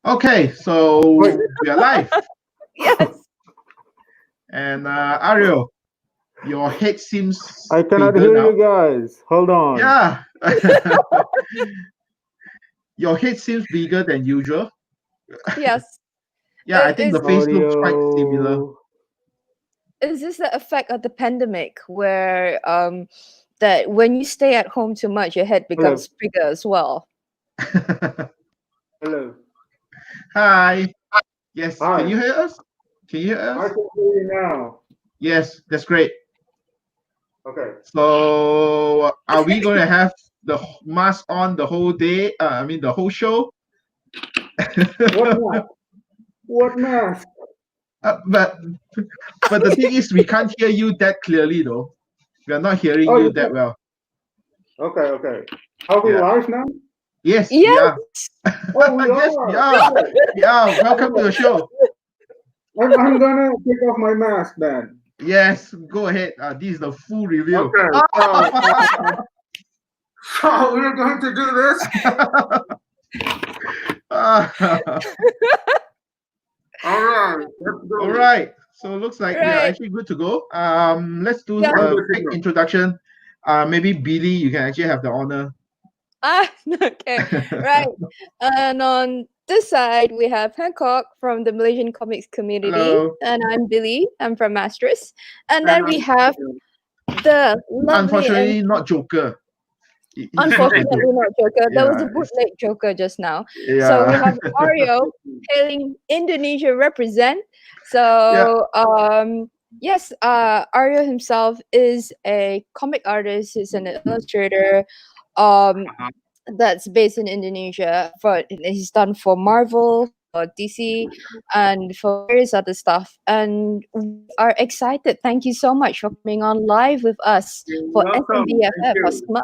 Okay, so we are live. Yes. And Ario, your head seems I cannot bigger hear now. you guys. Hold on. Yeah. Your head seems bigger than usual. Yes. Yeah, I think the face looks quite similar. Audio. Is this the effect of the pandemic where that when you stay at home too much, your head becomes bigger as well? Hello. Hi. Yes, Hi. can you hear us? Can you hear I us? can hear you now. Yes, that's great. Okay. So, are we going to have the mask on the whole day? The whole show? What mask? What mask? But the thing is, we can't hear you that clearly, though. We are not hearing Oh, you you that can. well. Okay, okay. Are we Yeah. live now? Yes, we Yes. are. Oh, we Yes, are. we are. Yeah, welcome to the show. I'm gonna take off my mask then. Yes, go ahead. This is the full review. Okay. So we're going to do this. All right. Let's go. All right. So it looks like we are Right. actually good to go. Let's do Yeah. a quick introduction. Maybe Billy, you can actually have the honor. Okay. Right. And on this side, we have Hancock from the Malaysian comics community. Hello. And I'm Billy. I'm from Masters. And then we have the lovely Unfortunately, and not Joker. unfortunately not Joker. That was a Yeah, bootleg Joker just now. yeah. So we have Ario hailing Indonesia represent. So yes, Ario himself is a comic artist. He's an illustrator. That's based in Indonesia. He's done for Marvel, for DC, and for various other stuff. And we are excited. Thank you so much for coming on live with us for SMVFF for Smurf.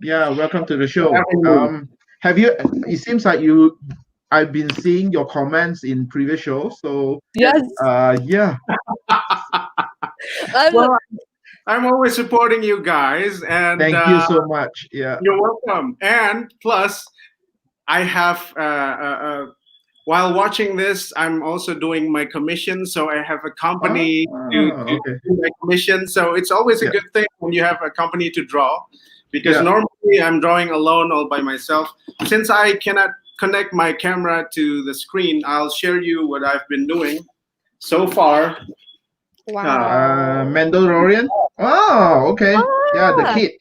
Yeah, welcome to the show. Absolutely. Have you? It seems like I've been seeing your comments in previous shows. So Yes. yeah. Well, I'm always supporting you guys, and Thank you so much. Yeah. you're welcome. And plus, I have while watching this, I'm also doing my commission. So I have a company to Okay. do my commission. So it's always a Yeah. good thing when you have a company to draw, because Yeah. normally I'm drawing alone all by myself. Since I cannot connect my camera to the screen, I'll share you what I've been doing so far. Wow. Mandalorian. Oh, okay. Yeah, the Ah. kid,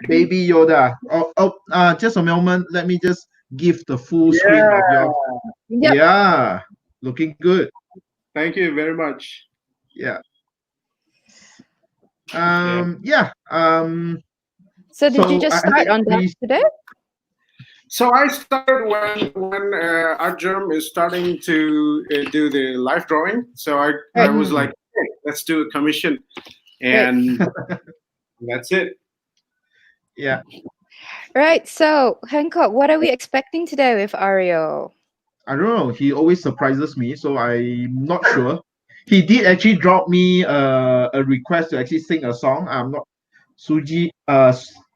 Baby Yoda. Just a moment. Let me just give the full screen of your. Yep. Yeah, looking good. Thank you very much. Yeah. Yeah. So did you So just I start think on that today? So I started when Arjun is starting to do the live drawing. So I was like, hey, let's do a commission, and that's it. Yeah. Right. So Hancock, what are we expecting today with Ario? I don't know. He always surprises me, so I'm not sure. He did actually drop me a request to actually sing a song. I'm not Suji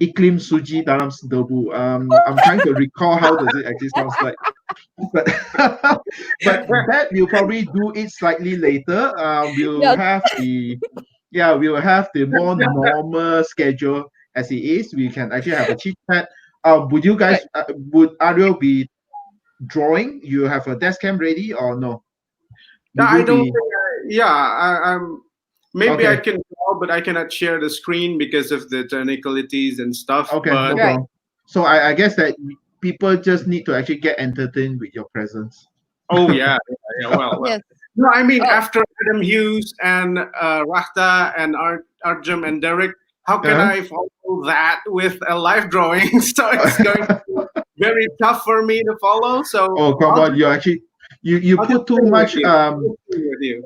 Iklim Suji dalam Debu. I'm trying to recall how does it actually sounds like. But but that we'll probably do it slightly later. We'll have the more normal schedule as it is. We can actually have a chit chat. Would you guys would Ariel be drawing? You have a desk cam ready or no? No, I don't think. I'm. Maybe Okay. I can draw, but I cannot share the screen because of the technicalities and stuff. Okay, But no problem. So I guess that people just need to actually get entertained with your presence. oh yeah, well. Yes. No, I mean after Adam Hughes and Rachta and Arjun and Derek, how can I follow that with a live drawing? So it's going to be very tough for me to follow. So come on, you actually you put too much. You.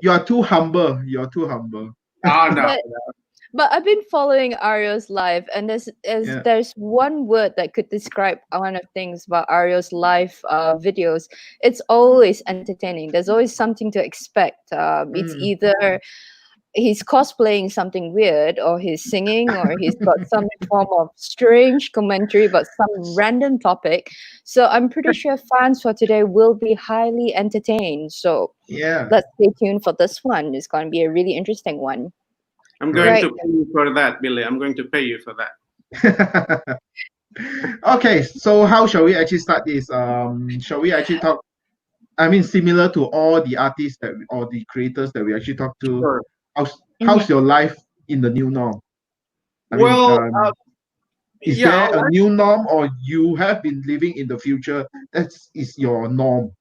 You are too humble. You're too humble. Oh no. But I've been following Ario's live, and there's one word that could describe one of things about Ario's live videos. It's always entertaining. There's always something to expect. It's either he's cosplaying something weird, or he's singing, or he's got some form of strange commentary about some random topic. So I'm pretty sure fans for today will be highly entertained. So Yeah. let's stay tuned for this one. It's going to be a really interesting one. I'm going Right. to pay you for that, Billy. I'm going to pay you for that. Okay, so how shall we actually start this? Shall we actually talk? I mean, similar to all the artists or the creators that we actually talk to. Sure. How's your life in the new norm? I Well, mean, is yeah, there a new norm, or you have been living in the future? That is your norm.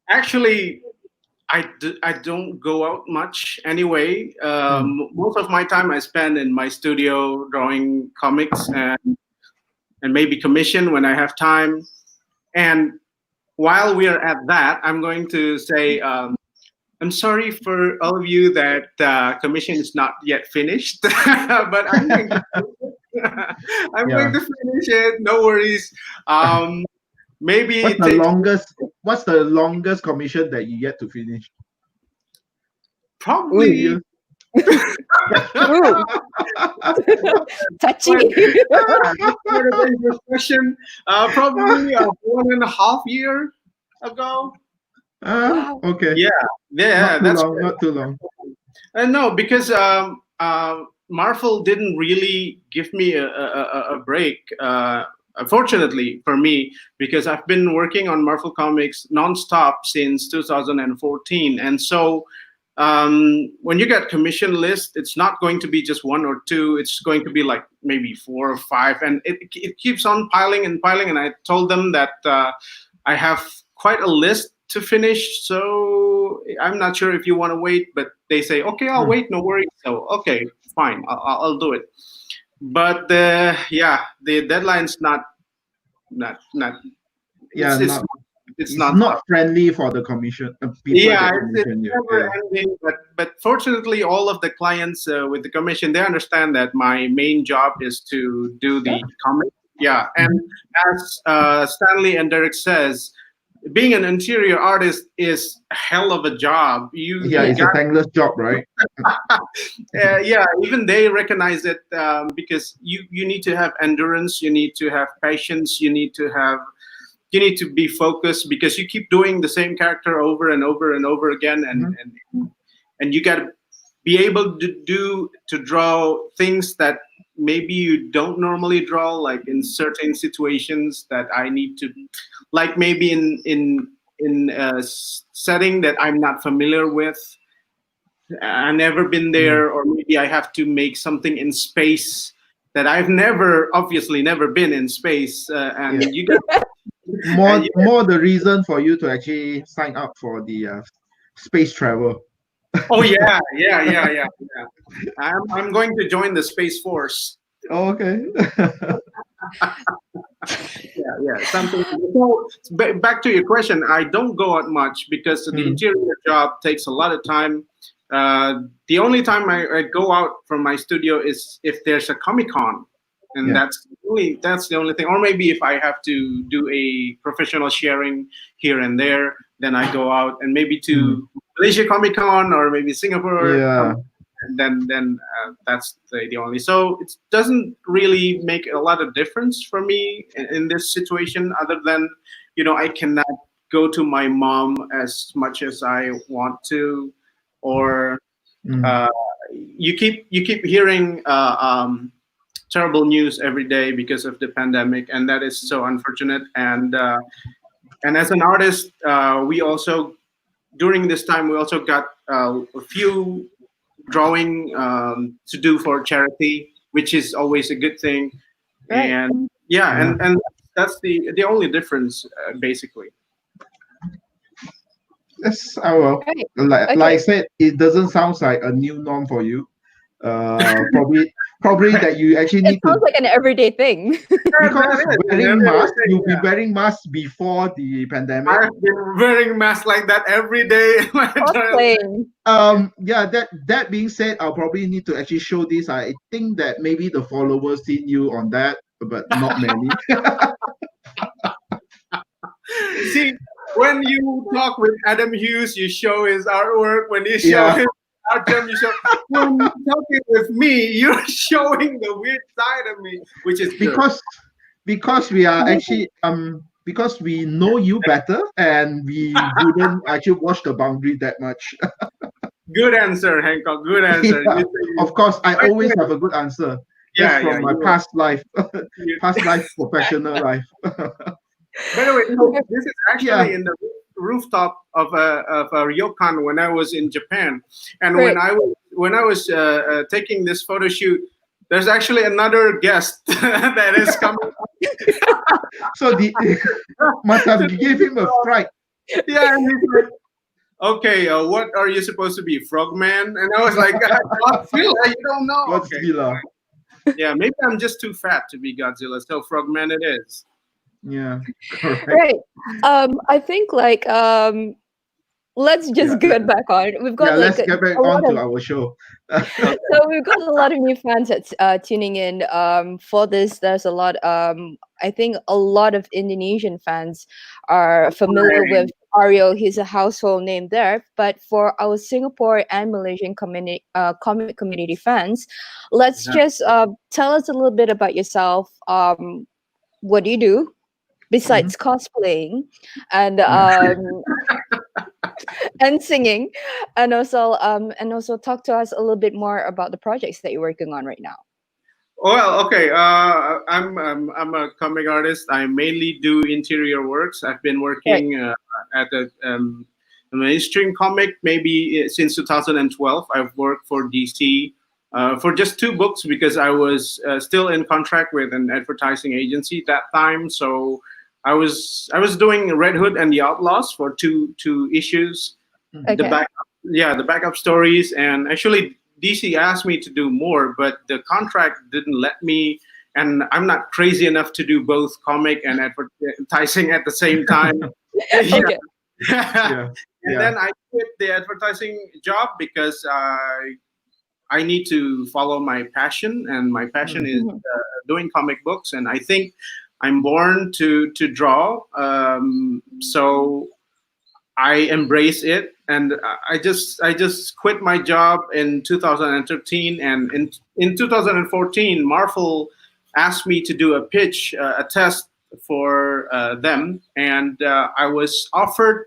actually, I don't go out much anyway. Most of my time I spend in my studio drawing comics and maybe commission when I have time. And while we are at that, I'm going to say I'm sorry for all of you that commission is not yet finished, but I'm going to, I'm going to finish it. No worries. Maybe What's it the takes longest? What's the longest commission that you yet to finish? probably. Touchy. Question. Probably 1.5 years ago. Wow. Okay. Yeah, Not too long. No, because Marvel didn't really give me a break. Unfortunately for me, because I've been working on Marvel Comics nonstop since 2014, and so when you get commission list, it's not going to be just one or two. It's going to be like maybe 4 or 5, and it keeps on piling and piling. And I told them that I have quite a list to finish, so I'm not sure if you want to wait, but they say okay, I'll wait, no worries. So okay, fine, I'll do it. But the deadline's not it's not friendly for the commission people. It's never ending. But fortunately, all of the clients with the commission, they understand that my main job is to do the comic. Yeah, and as Stanley and Derek says, being an interior artist is a hell of a job. It's a thankless job, right? Even they recognize it because you need to have endurance, you need to have patience, you need to be focused, because you keep doing the same character over and over and over again, and you got to be able to draw things that maybe you don't normally draw, like in certain situations that I need to, like maybe in a setting that I'm not familiar with. I've never been there, or maybe I have to make something in space that I've obviously never been in space, and you get more the reason for you to actually sign up for the space travel. Oh yeah. I'm going to join the Space Force. Oh, okay. Something. So, back to your question, I don't go out much because the interior job takes a lot of time. The only time I go out from my studio is if there's a Comic-Con, and that's the only thing. Or maybe if I have to do a professional sharing here and there, then I go out, and maybe to Malaysia Comic-Con or maybe Singapore. Then that's the only. So it doesn't really make a lot of difference for me in this situation, other than I cannot go to my mom as much as I want to, or you keep hearing terrible news every day because of the pandemic, and that is so unfortunate. And as an artist, we also during this time we also got a few drawing to do for charity, which is always a good thing. Right. And and that's the only difference basically. Yes, well, like I said, it doesn't sound like a new norm for you. Probably that you actually need to. It sounds like an everyday thing. Because wearing masks, you'll be wearing masks before the pandemic. I've been wearing masks like that every day. That being said, I'll probably need to actually show this. I think that maybe the followers seen you on that, but not many. See, when you talk with Adam Hughes, you show his artwork. When you show his Arjun, you show when you're talking with me, you're showing the weird side of me, which is good. Because we are actually because we know you better and we wouldn't actually watch the boundary that much. Good answer, Hancock. Good answer. Yeah, of course, I always have a good answer. That's from my past life, professional life. By the way, this is actually in the rooftop of a ryokan when I was in Japan, and when I was taking this photo shoot, there's actually another guest that is coming. So must have gave him a fright. Yeah, and he's like, okay, what are you supposed to be, Frogman? And I was like, Godzilla, you don't know. Godzilla. Okay. Yeah, maybe I'm just too fat to be Godzilla, so Frogman it is. Yeah, correct. Right. I think like let's just get back on. We've got let's get back on to our show. So we've got a lot of new fans that's tuning in for this. There's a lot. I think a lot of Indonesian fans are familiar with Ario. He's a household name there. But for our Singapore and Malaysian comic community fans, let's just tell us a little bit about yourself. What do you do besides cosplaying and and singing, and also talk to us a little bit more about the projects that you're working on right now. Well, okay. I'm a comic artist. I mainly do interior works. I've been working at a mainstream comic maybe since 2012. I've worked for DC for just 2 books because I was still in contract with an advertising agency that time. So I was doing Red Hood and the Outlaws for two issues. Okay. The backup stories, and actually DC asked me to do more, but the contract didn't let me, and I'm not crazy enough to do both comic and advertising at the same time. Okay. And then I quit the advertising job because I need to follow my passion, and my passion is doing comic books, and I think I'm born to draw. So I embrace it, and I just quit my job in 2013, and in 2014, Marvel asked me to do a pitch, a test for them, and I was offered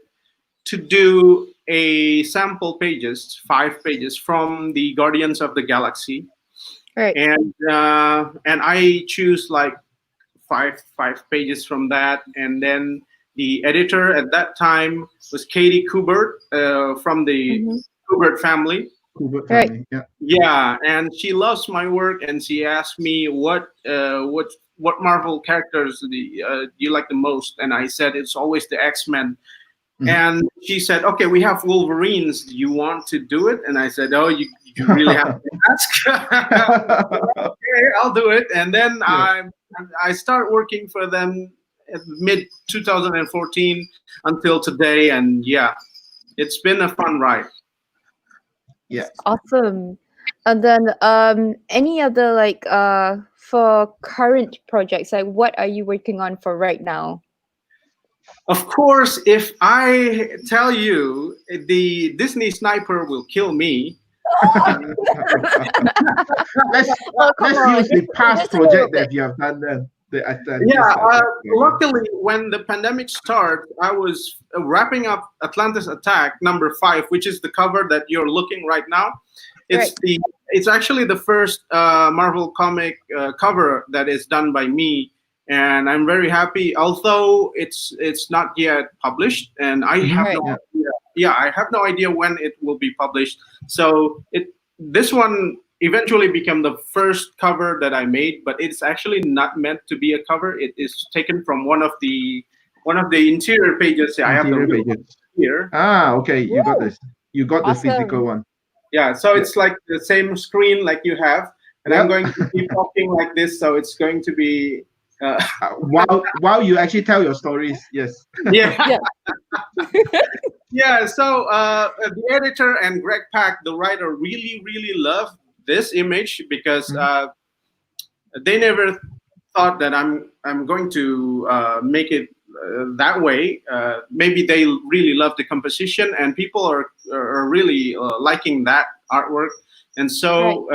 to do a sample pages, 5 pages from the Guardians of the Galaxy, right? And I choose like five pages from that, and then the editor at that time was Katie Kubert from the Kubert family. Yeah, and she loves my work, and she asked me what Marvel characters do you like the most, and I said it's always the X-Men. And she said, okay, we have Wolverines. Do you want to do it? And I said, oh, you really have to ask. Okay, I'll do it. And then I start working for them at mid 2014 until today. And yeah, it's been a fun ride. Yeah. Awesome. And then any other like for current projects, like what are you working on for right now? Of course, if I tell you, the Disney sniper will kill me. Let's use the past project that you have done then. Luckily, when the pandemic started, I was wrapping up Atlantis Attack #5, which is the cover that you're looking right now. It's actually the first Marvel comic cover that is done by me. And I'm very happy, although it's not yet published, and I have I have no idea when it will be published. So this one eventually became the first cover that I made, but it's actually not meant to be a cover. It is taken from one of the interior pages. I have the pages here. Okay, you got this. You got the physical one. Yeah, so it's like the same screen like you have, and I'm going to keep talking like this, so it's going to be. While you actually tell your stories, yes. Yeah. So the editor and Greg Pak, the writer, really love this image because they never thought that I'm going to make it that way. Maybe they really love the composition, and people are really liking that artwork. And so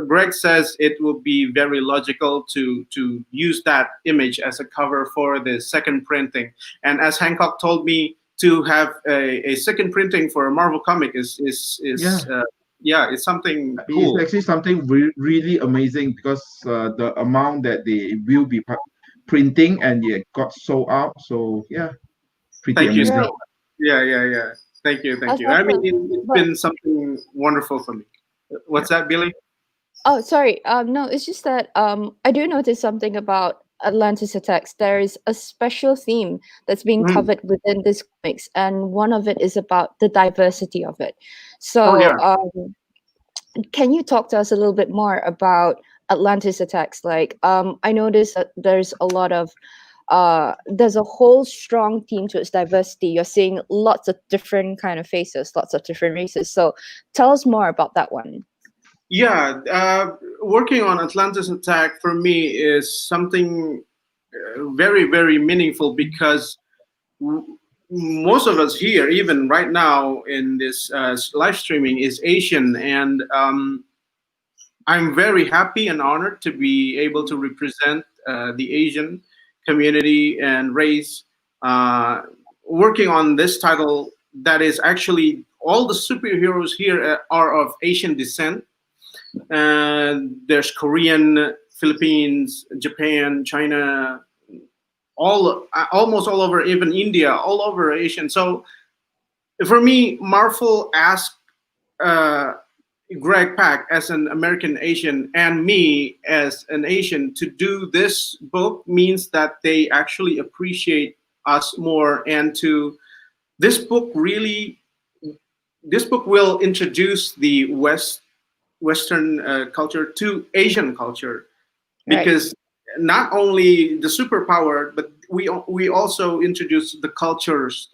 Greg says it will be very logical to use that image as a cover for the second printing. And as Hancock told me, to have a second printing for a Marvel comic is it's something cool. It's actually something really amazing, because the amount that they will be printing and it got sold out. So yeah, pretty Thank amazing. you so much. Yeah. Thank you. I mean, it's been something wonderful for me. What's that, Billy? Oh, sorry. No, it's just that I do notice something about Atlantis attacks. There is a special theme that's being covered within this comics, and one of it is about the diversity of it. So, can you talk to us a little bit more about Atlantis attacks? Like, I noticed that there's a lot of there's a whole strong theme to its diversity. You're seeing lots of different kind of faces, lots of different races. So, tell us more about that one. Yeah, working on Atlantis Attack for me is something very, very meaningful, because most of us here, even right now in this live streaming, is Asian, and I'm very happy and honored to be able to represent the Asian community and race, working on this title that is actually all the superheroes here are of Asian descent. And there's Korean, Philippines, Japan, China, almost all over, even India, all over Asian. So for me, Marvel asked Greg Pak as an American Asian and me as an Asian to do this book, means that they actually appreciate us more. And this book will introduce the Western culture to Asian culture, because not only the superpower, but we also introduce the cultures,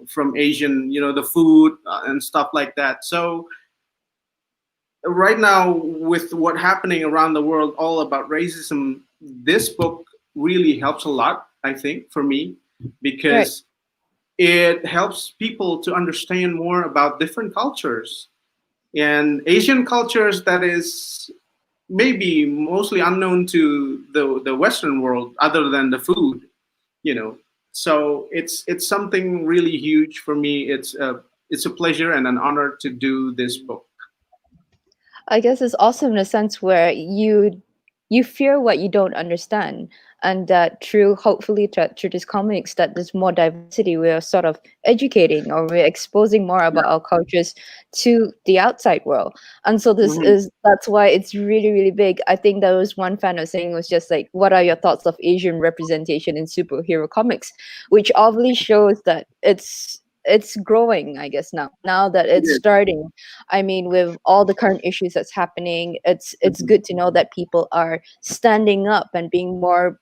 from Asian, the food and stuff like that. So right now, with what happening around the world, all about racism, this book really helps a lot, I think, for me, because it helps people to understand more about different cultures. And Asian cultures that is maybe mostly unknown to the Western world, other than the food, So it's something really huge for me. It's a pleasure and an honor to do this book. I guess it's awesome in a sense where you fear what you don't understand, and that hopefully through these comics, that there's more diversity. We are sort of educating, or we're exposing more about our cultures to the outside world. And so that's why it's really, really big. I think there was one fan was saying, was just like, what are your thoughts of Asian representation in superhero comics, which obviously shows that it's growing, I guess, now that it's starting. I mean, with all the current issues that's happening, it's good to know that people are standing up and being more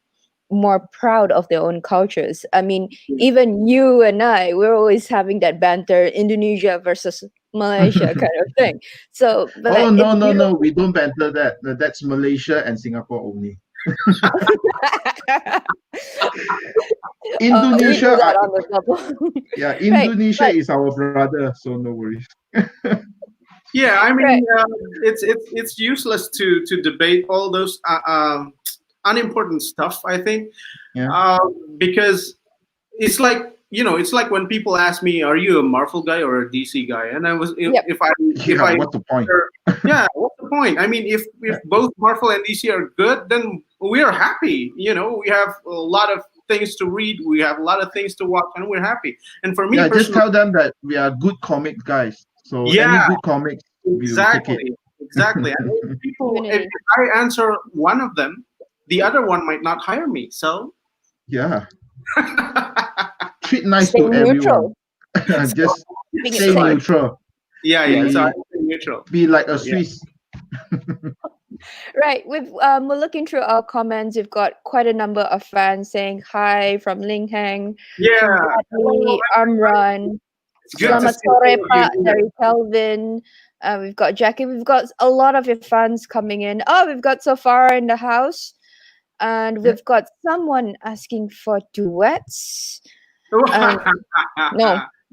proud of their own cultures. I mean, even you and we're always having that banter, Indonesia versus Malaysia kind of thing. So no, we don't banter that. That's Malaysia and Singapore only. Indonesia, Indonesia is our brother, so no worries. Yeah, I mean, it's useless to debate all those unimportant stuff, I think, because it's like when people ask me, "Are you a Marvel guy or a DC guy?" And I was, what's the point? What's the point? I mean, if both Marvel and DC are good, then we are happy. We have a lot of things to read, we have a lot of things to watch, and we're happy. And for me, just tell them that we are good comic guys. So any good comics, exactly. And if I answer one of them, the other one might not hire me. So treat nice to everyone. Just stay neutral. So I stay neutral. Be like a Swiss. Right. We're looking through our comments. We've got quite a number of fans saying hi from Ling Heng, from Amran. Selamat sore, Pak, dari Kelvin. We've got Jackie. We've got a lot of your fans coming in. Oh, we've got Safara in the house. And we've got someone asking for duets. No.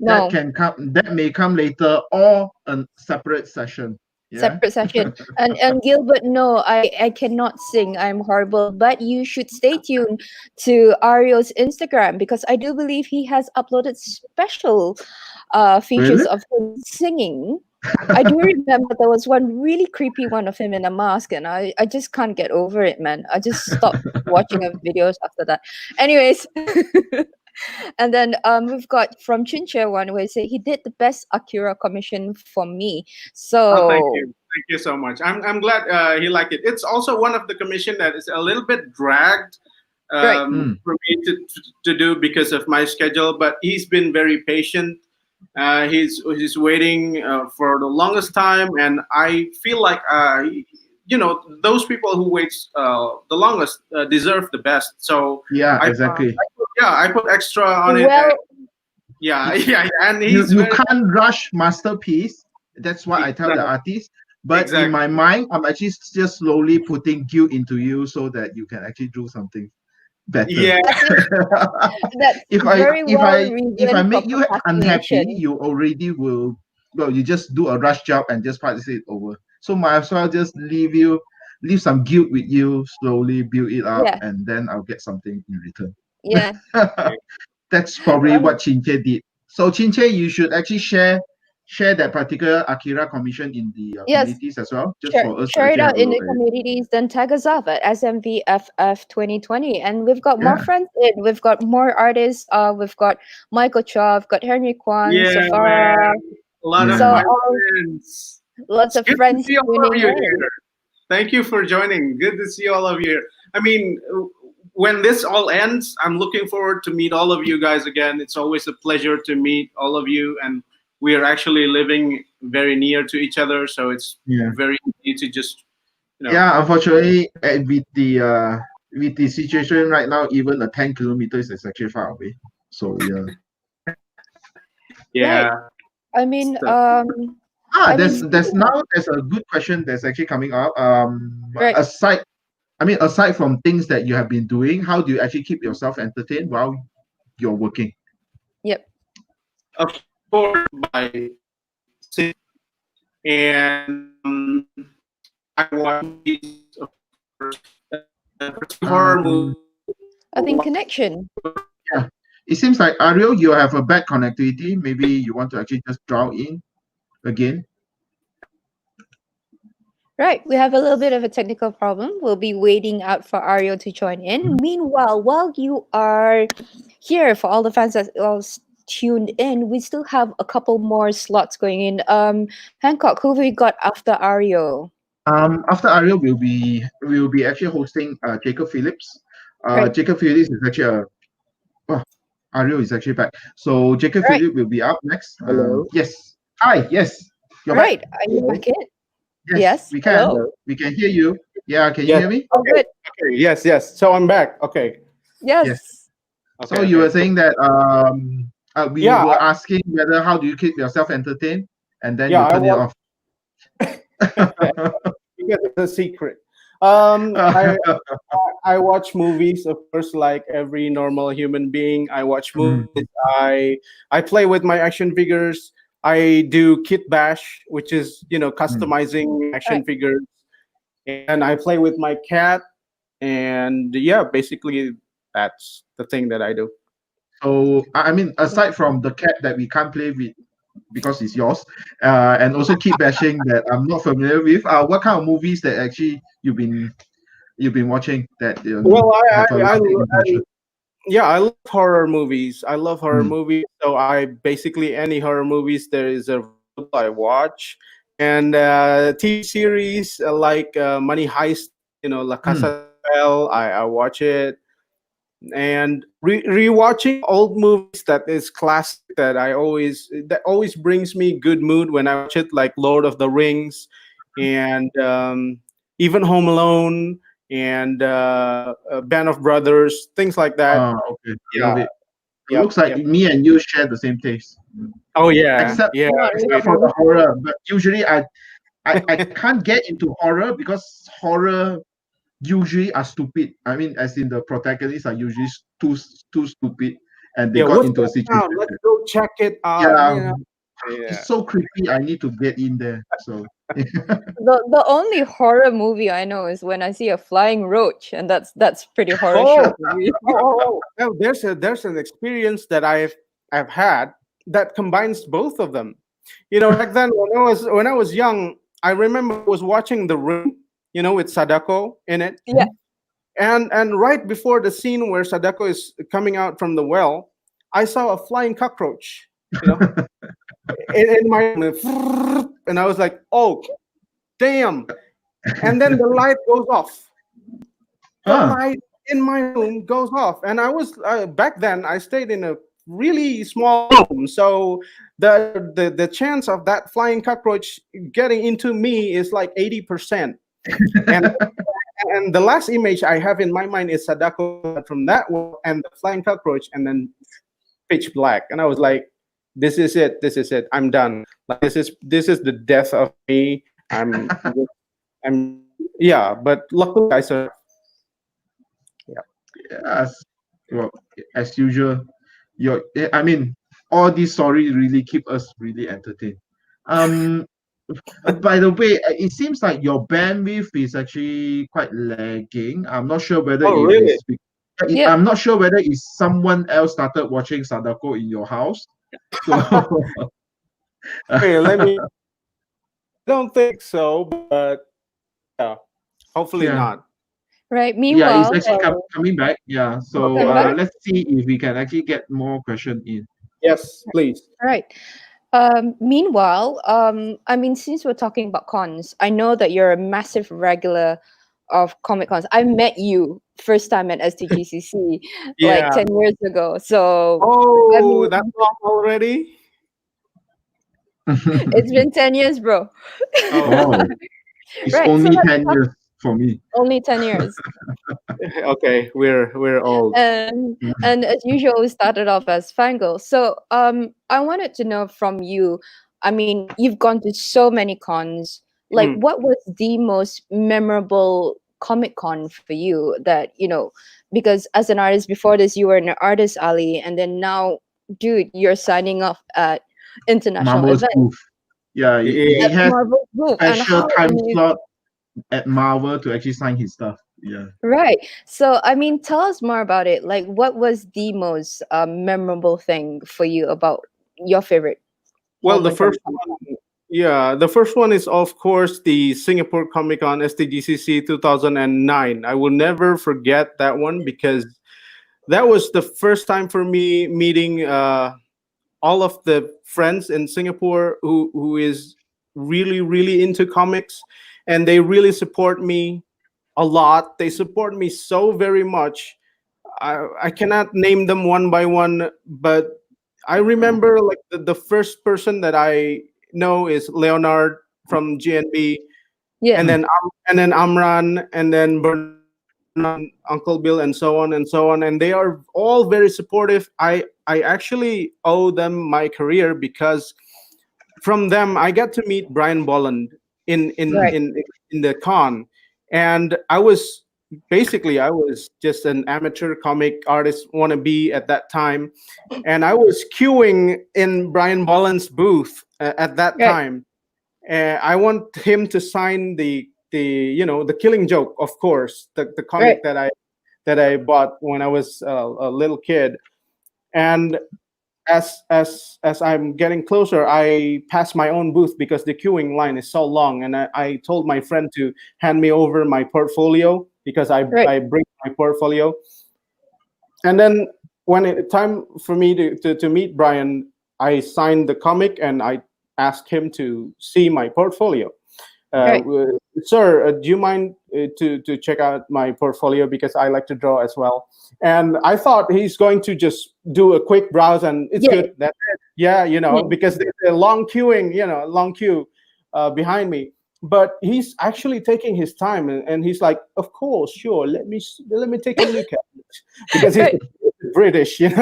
That may come later, or a separate session. Yeah. separate session. And Gilbert, no, I cannot sing. I'm horrible. But you should stay tuned to Ario's Instagram because I do believe he has uploaded special features Really? of him singing. I do remember there was one really creepy one of him in a mask, and I just can't get over it, man. I just stopped watching the videos after that. Anyways, and then we've got from Chincha one where he said he did the best Akira commission for me. Oh, So thank you so much. I'm glad he liked it. It's also one of the commission that is a little bit dragged right. for me to do because of my schedule, but he's been very patient. He's waiting for the longest time, and I feel like those people who wait the longest deserve the best. So Yeah, I exactly. I put extra on it. Well, Yeah, yeah, and You he's you very can't rush masterpiece. That's what I tell the artist. But in exactly. my mind, I'm actually just slowly putting guilt into you so that you can actually do something better. Yeah, I think that's if I very if well I if I reasoned for make you unhappy, procrastination. you already will. Well, you just do a rush job and just practice it over. So might as well just leave some guilt with you, slowly build it up, Yeah, and then I'll get something in return. yeah. That's probably Um, what Chinche did. So Chinche, you should actually share that particular Akira commission in the yes, communities as well, just for us to share it actually have out a in look the at it. communities, then tag us off at SMVFF2020. And we've got more Yeah. friends in. We've got more artists. We've got Michael Chow, we've got Henry Kwan, yeah, Safara. man. A lot of So Yeah. my friends. lots It's of good to friends see all of tuning you in. here. Thank you for joining. Good to see all of you here. I mean, when this all ends, I'm looking forward to meet all of you guys again. It's always a pleasure to meet all of you, and we are actually living very near to each other, so it's Yeah. very easy to just, Yeah, unfortunately, with the situation right now, even a 10 kilometers is actually far away. So yeah. yeah. Right. I mean, So, I mean, There's a good question that's actually coming up. right. Aside from things that you have been doing, how do you actually keep yourself entertained while you're working? Yep. of course, by singing, and I watch movies, of course, horror Um, movies. I think connection. yeah. It seems like Ario, you have a bad connectivity. Maybe you want to actually just draw in again. Right, we have a little bit of a technical problem. We'll be waiting out for Ario to join in. Meanwhile, while you are here, for all the fans that are tuned in, we still have a couple more slots going in. Hancock, who have we got after Ario? After Ario, we'll be actually hosting Jacob Phillips. Right, Jacob Phillips is actually well, Ario is actually back. So Jacob right, Phillips will be up next. Hello. Yes. Hi. Yes. You're back. right. Are you Hello. back in? Yes. Yes. We can. Hello. Hello. We can hear you. Yeah. Can you Yes. hear me? Oh, good. Okay. Yes. Yes. So I'm back. Okay. Yes. Yes. Okay. So you were okay. saying that we Yeah. were asking whether how do you keep yourself entertained, and then Yeah. you I turn it was off. because it's a secret. I watch movies, of course, like every normal human being. I watch movies. I play with my action figures. I do kit bash, which is customizing action Right. figures, and I play with my cat. And yeah, basically that's the thing that I do. So aside from the cat that we can't play with because it's yours, and also keep bashing that I'm not familiar with. What kind of movies that actually you've been watching that Well, have a lasting impression? yeah, I love horror movies. I love horror Mm. movies. So I basically any horror movies there is available, I watch, and TV series like Money Heist, La Casa de Papel, I watch it, and rewatching old movies that is classic that that always brings me good mood when I watch it, like Lord of the Rings, and even Home Alone, and Band of Brothers, things like that. Okay. I love Yeah, it. It yep, looks like yep. me and you share the same taste. Oh yeah, Except yeah. Not except for really. the horror. But usually I can't get into horror because horror usually are stupid. I mean, as in the protagonists are usually too stupid, and they Yeah, got what's into a that situation. sound? Let's go check it out. Yeah, Yeah. it's so creepy. I need to get in there. So The only horror movie I know is when I see a flying roach, and that's pretty horror show Oh, for me. well, there's an experience that I've had that combines both of them. Back then when I was young, I remember I was watching The Ring, with Sadako in it, Yeah. and right before the scene where Sadako is coming out from the well, I saw a flying cockroach, in my room, and I was like, oh, damn! And then the light goes off. The Ah, light in my room goes off, and I was back then I stayed in a really small room, so the chance of that flying cockroach getting into me is like 80%. And the last image I have in my mind is Sadako from that wall and the flying cockroach, and then pitch black, and I was like, this is it, I'm done. Like, this is the death of me. I'm yeah, but luckily I survived. as well as usual. I mean, all these stories really keep us really entertained. Um, by the way, it seems like your bandwidth is actually quite lagging. I'm not sure whether Oh, it really? is. Yeah. I'm not sure whether it's someone else started watching Sadako in your house. So, Okay, let me. I don't think so, but yeah, hopefully yeah, not. Right. yeah, it's Meanwhile, actually coming back. Yeah, so come back. let's see if we can actually get more question in. Yes, please. Right. Meanwhile, I mean, since we're talking about cons, I know that you're a massive regular of Comic Cons. I met you first time at STGCC like Yeah. 10 years ago. So, I Oh, mean, that long already? it's been 10 years, bro. Oh, Oh, it's Right. So only let's 10 talk years for me. only 10 years. okay. We're old. And as usual, we started off as fangirls. So I wanted to know from you, I mean, you've gone to so many cons. Like, Mm. what was the most memorable Comic Con for you that, because as an artist before this, you were an artist alley, and then now, dude, you're signing off at international Marvel's events booth. Yeah, Yeah. he at has Marvel Group. And special how time amazing. slot at Marvel to actually sign his stuff. Yeah. Right. So, I mean, tell us more about it. Like, what was the most memorable thing for you about your favorite Well, the moment from first Comic one, Con? yeah, the first one is of course the Singapore Comic Con STGCC 2009. I will never forget that one because that was the first time for me meeting all of the friends in Singapore who is really into comics, and they really support me a lot. They support me so very much. I cannot name them one by one, but I remember like the first person that I know is Leonard from GNB, Yeah. and then Amran, and then Vernon, Uncle Bill, and so on and so on. And they are all very supportive. I actually owe them my career because from them I got to meet Brian Bolland in in Right. in in the con, and I was just an amateur comic artist wannabe at that time, and I was queuing in Brian Bolland's booth at that Right. time. I want him to sign the Killing Joke, of course, the Right. comic that I bought when I was a little kid. And as I'm getting closer, I pass my own booth because the queuing line is so long. And I told my friend to hand me over my portfolio because I Right. I bring my portfolio. And then when it time for me to meet Brian, I signed the comic and I asked him to see my portfolio. Right. Sir, do you mind to check out my portfolio because I like to draw as well? And I thought he's going to just do a quick browse and it's Yeah. good. That's it. Yeah, Yeah. because there's a long queuing, long queue behind me. But he's actually taking his time, and he's like, "Of course, sure. Let me take a look at it," because he's Right. British, and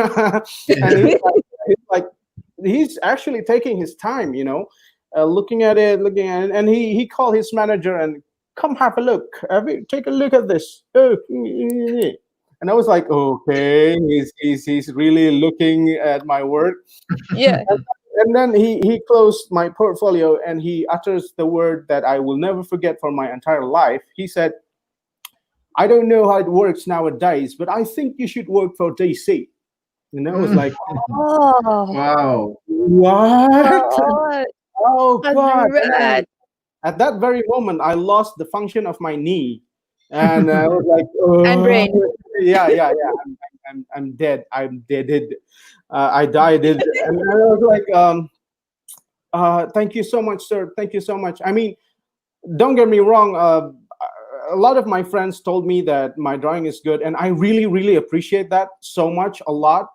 he's actually taking his time, looking at it, and he called his manager and come have a look. Take a look at this. Oh, and I was like, okay, he's really looking at my work. Yeah. and then he closed my portfolio and he utters the word that I will never forget for my entire life. He said, "I don't know how it works nowadays, but I think you should work for DC." And I was like, Oh, Wow. "What? God. Oh God!" Congrats. At that very moment, I lost the function of my knee, and I was like, And brain. yeah. I'm dead. I'm deaded. I died. And I was like, thank you so much, sir. Thank you so much. I mean, don't get me wrong. A lot of my friends told me that my drawing is good, and I really, really appreciate that so much, a lot.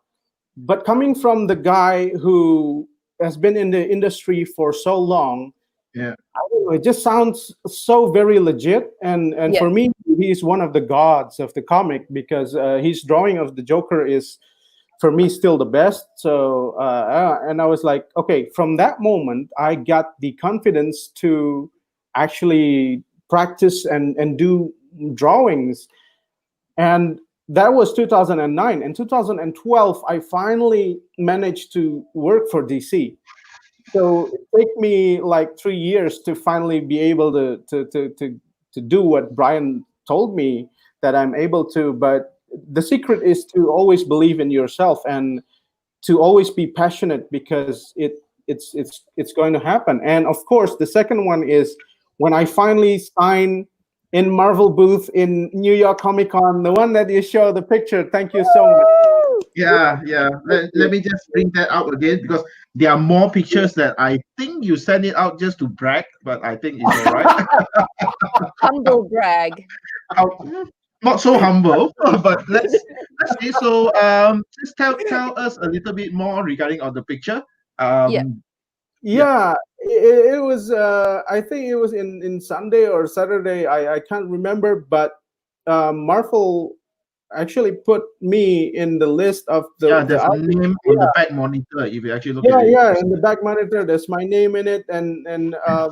But coming from the guy who has been in the industry for so long, Yeah. I don't know, it just sounds so very legit. And Yeah. for me, he's one of the gods of the comic because his drawing of the Joker is, for me, still the best. So and I was like, okay, from that moment I got the confidence to actually practice and do drawings. And that was 2009. In 2012 I finally managed to work for DC. So it took me like 3 years to finally be able to do what Brian told me that I'm able to. But the secret is to always believe in yourself and to always be passionate, because it's going to happen. And of course, the second one is when I finally sign in Marvel booth in New York Comic Con, the one that you show the picture. Thank you so much. Yeah, yeah. Let me just bring that out again because there are more pictures that I think you send it out just to brag, but I think it's all right. Humble brag. Not so humble, but let's see. So just tell us a little bit more regarding on the picture. Yeah. Yeah, it was. I think it was in Sunday or Saturday. I can't remember, but Marvel actually put me in the list of Yeah, the there's a artists. name on the back monitor if you actually look Yeah, at it. yeah, in the back monitor, there's my name in it, and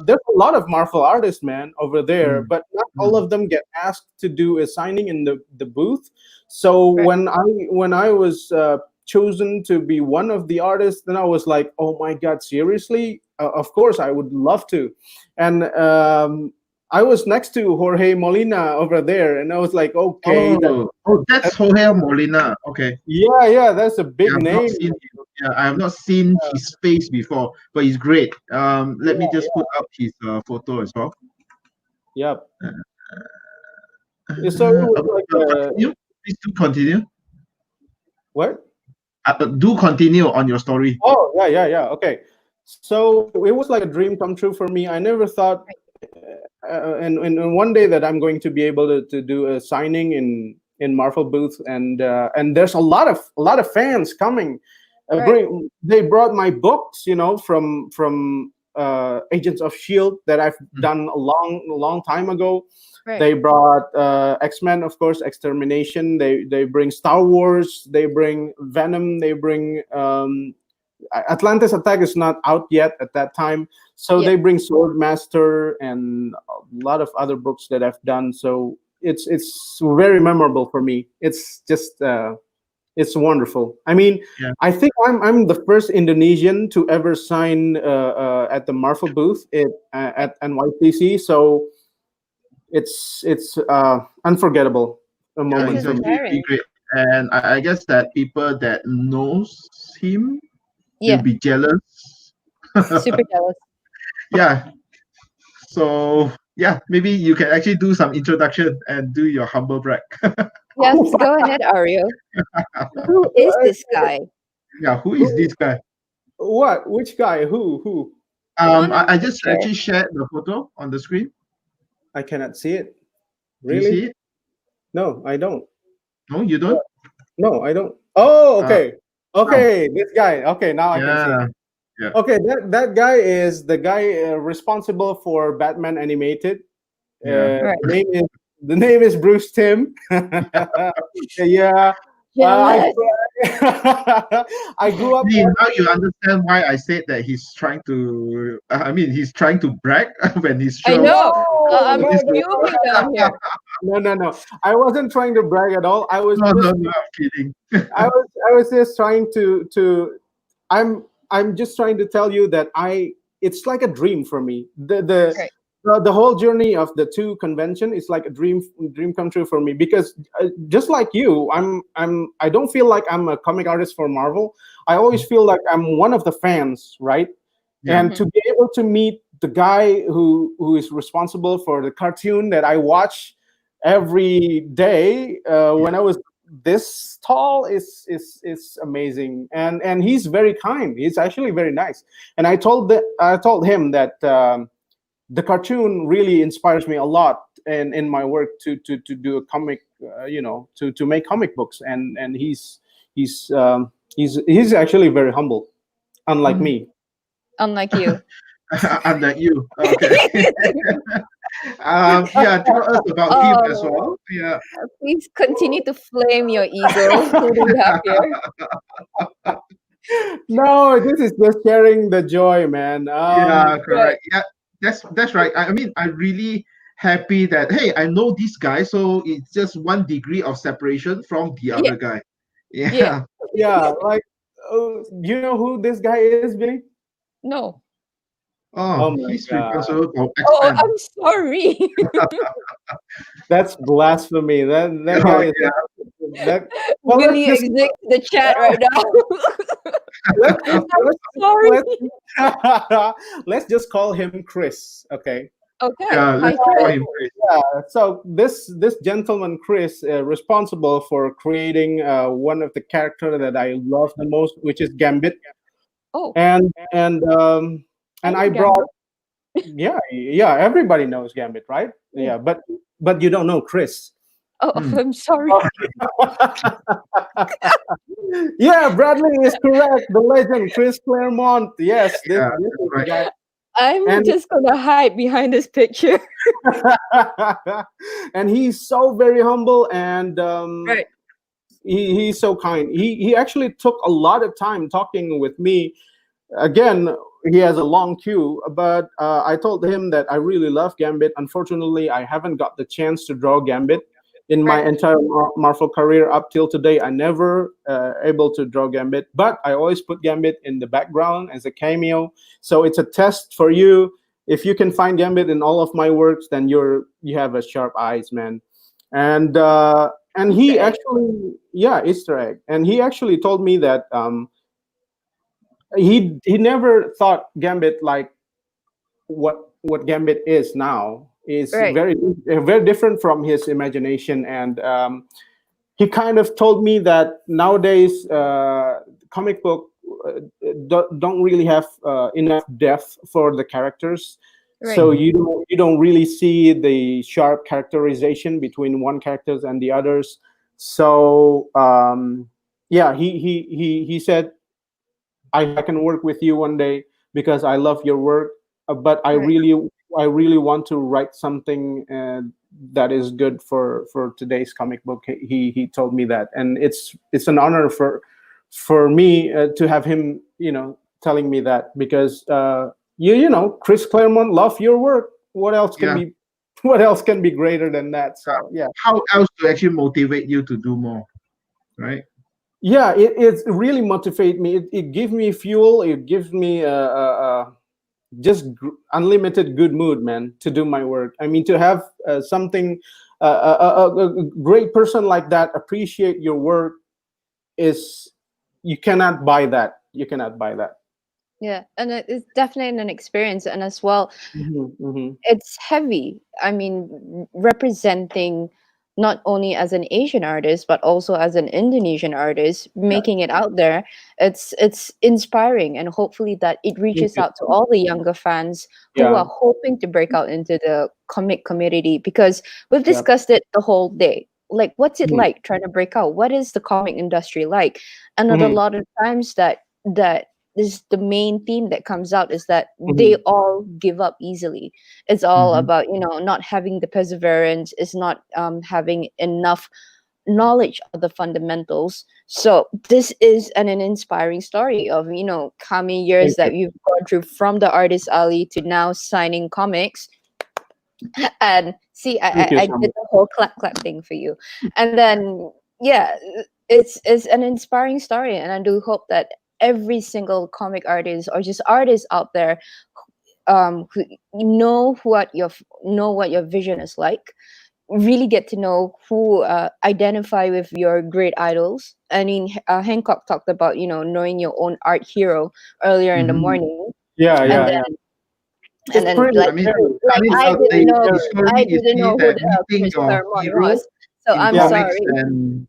there's a lot of Marvel artists, man, over there. Mm, But not all mm. of them get asked to do a signing in the booth. So Right. when I was chosen to be one of the artists, then I was like, oh my God, seriously? Of course, I would love to. And I was next to Jorge Molina over there, and I was like, okay, That's Jorge Molina. Okay. yeah, that's a big Yeah, I've not name. seen him. Yeah, I have not seen his face before, but he's great. Let me just put out his photo as well. Yep. So it was like Continue. Please do continue. what? Do continue on your story. Oh, yeah. Okay. So it was like a dream come true for me. I never thought, and one day that I'm going to be able to do a signing in Marvel booth, and there's a lot of fans coming. Right. They brought my books, from Agents of Shield that I've done a long time ago. Right. They brought X-Men, of course, Extermination. They bring Star Wars. They bring Venom. They bring Atlantis Attack is not out yet at that time. So Yeah. they bring Swordmaster and a lot of other books that I've done. So it's very memorable for me. It's just it's wonderful. I mean, Yeah. I think I'm the first Indonesian to ever sign at the Marvel booth at NYCC. So it's unforgettable a Yeah, moment he's for me. actually really great. And I guess that people that knows him will Yeah. be jealous. Super jealous. Yeah. So yeah, maybe you can actually do some introduction and do your humble brag. Yes, go ahead, Ario. Who is this guy? Yeah, who is this guy? What? Which guy? Who? On I the just picture. actually shared the photo on the screen. I cannot see it. Do you see Really? it? No, I don't. No, you don't? No, I don't. Oh, Uh, okay. Okay, this guy. Okay, now I can see yeah. it. Yeah. Okay, that guy is the guy responsible for Batman animated. Yeah. Right. The name is Bruce Timm. Yeah. Jealous. I grew up. See, now you understand why I said that he's trying to. I mean, he's trying to brag when he's I sure. know. I'm No, fuming down here. No. I wasn't trying to brag at all. I was No, just I'm kidding. I was just trying to I'm I'm just trying to tell you that it's like a dream for me. Right. The whole journey of the two convention is like a dream come true for me, because just like you, I don't feel like I'm a comic artist for Marvel. I always feel like I'm one of the fans, right? Yeah. And to be able to meet the guy who is responsible for the cartoon that I watch every day when I was this tall is amazing. And he's very kind. He's actually very nice. And I told him that the cartoon really inspires me a lot in my work to do a comic, to make comic books. And he's actually very humble, unlike me. Unlike you. Under you. Okay. Yeah, tell us about him as Oh, well. Yeah. please continue to flame your ego. Who do we have here? No, this is just sharing the joy, man. Yeah, Right. correct. Yeah, that's right. I mean, I'm really happy that hey, I know this guy, so it's just 1 degree of separation from the Yeah. other guy. Yeah. Yeah. Yeah, like, you know who this guy is, Billy? No. Oh, Oh my he's God, responsible for Oh, X-Men. I'm sorry. that's blasphemy. That Oh, guy is yeah. that. Well, Billy exits the chat right now. let's I'm let's sorry. let's just call him Chris, okay? Okay. Yeah, Hi, let's call Chris. him Chris. So this gentleman Chris, responsible for creating one of the character that I love the most, which is Gambit. Oh, And I I know brought, Gambit. yeah, everybody knows Gambit, right? Yeah. Yeah, but you don't know Chris. Oh, Hmm. I'm sorry. Yeah, Bradley is correct. The legend, Chris Claremont. Yes, this Yeah, is that's the right. guy. I'm And just gonna hide behind this picture. and he's so very humble, and Right. he's so kind. He actually took a lot of time talking with me. Again, he has a long queue, but I told him that I really love Gambit. Unfortunately, I haven't got the chance to draw Gambit in my Right. entire Marvel career up till today. I never able to draw Gambit, but I always put Gambit in the background as a cameo. So it's a test for you. If you can find Gambit in all of my works, then you have a sharp eyes, man. And he Easter egg. actually, yeah, Easter egg. And he actually told me that he never thought Gambit like what Gambit is now. Is Right. very different from his imagination. And he kind of told me that nowadays comic book don't really have enough depth for the characters. Right. So you don't really see the sharp characterization between one characters and the others. So yeah, he said, I can work with you one day because I love your work, but Right. I really want to write something that is good for today's comic book. He told me that, and it's an honor for me to have him, telling me that, because Chris Claremont, love your work. What else can Yeah. be what else can be greater than that? So yeah. How else to actually motivate you to do more, right? Yeah, it really motivate me. It gives me fuel. It gives me just unlimited good mood, man, to do my work. I mean, to have something, a great person like that appreciate your work is, you cannot buy that. You cannot buy that. Yeah, and it's definitely an experience, and as well, Mm-hmm. it's heavy. I mean, representing not only as an Asian artist but also as an Indonesian artist, Yeah. making it out there. It's inspiring, and hopefully that it reaches out to all the younger fans who Yeah. are hoping to break out into the comic community, because we've Yeah. discussed it the whole day. Like, what's it Mhm. like trying to break out? What is the comic industry like? And a Mhm. lot of times that is the main theme that comes out, is that they Mhm. all give up easily. It's all Mhm. about not having the perseverance, is not having enough knowledge of the fundamentals. So this is an inspiring story of how many years Thank you. that you've gone through, from the artist alley to now signing comics. And see, Thank you I so did much. the whole clap thing for you. And then, yeah, it's an inspiring story, and I do hope that every single comic artist or just artists out there who know what your vision is like, really get to know who identify with your great idols. I mean, Hancock talked about knowing your own art hero earlier in the Mhm. morning, Yeah, and yeah, Yeah. yeah. then It's pretty I like mean, scary. I mean, I didn't know the story I is didn't really know who that the hell meeting Chris your Claremont hero was. So in I'm Yeah, comics sorry. and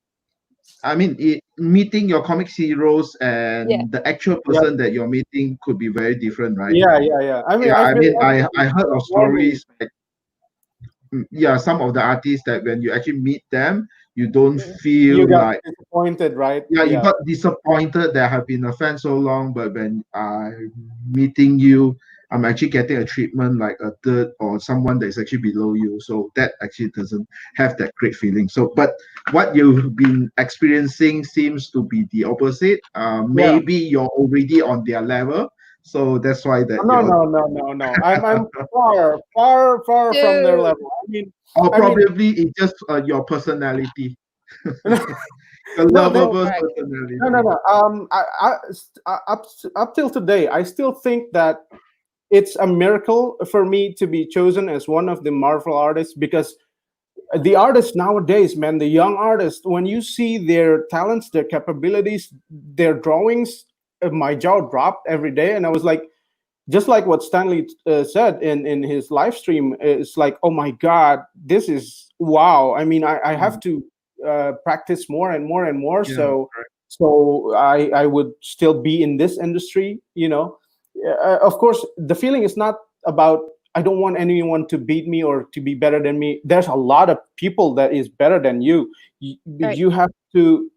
I mean, meeting your comics heroes Yeah. and the actual yeah, person that you're meeting could be very different, right? yeah, yeah, yeah. I mean, Yeah, I I feel mean, like I heard of warning. stories like yeah, some of the artists that when you actually meet them, you don't You feel got like disappointed, right? yeah, you Yeah. got disappointed that I have been a fan so long, but when I'm meeting you, I'm actually getting a treatment like a third or someone that is actually below you. So that actually doesn't have that great feeling. So, but what you've been experiencing seems to be the opposite. Yeah. Maybe you're already on their level, so that's why that No, you're, no, no, no, no. I'm far, far, far from their Dude. level. or I mean, probably it's just your personality, your no, there, lovable Correct. no, no, personality. no. Up till today, I still think that it's a miracle for me to be chosen as one of the Marvel artists, because the artists nowadays, man, the young artists, when you see their talents, their capabilities, their drawings, my jaw dropped every day, and I was like, just like what Stanley said in his live stream, it's like, oh my god, this is wow. I mean, I have Mm, to practice more and more and more, yeah, so I would still be in this industry, you know. Of course, the feeling is not about I don't want anyone to beat me or to be better than me. There's a lot of people that is better than you. Right. You have to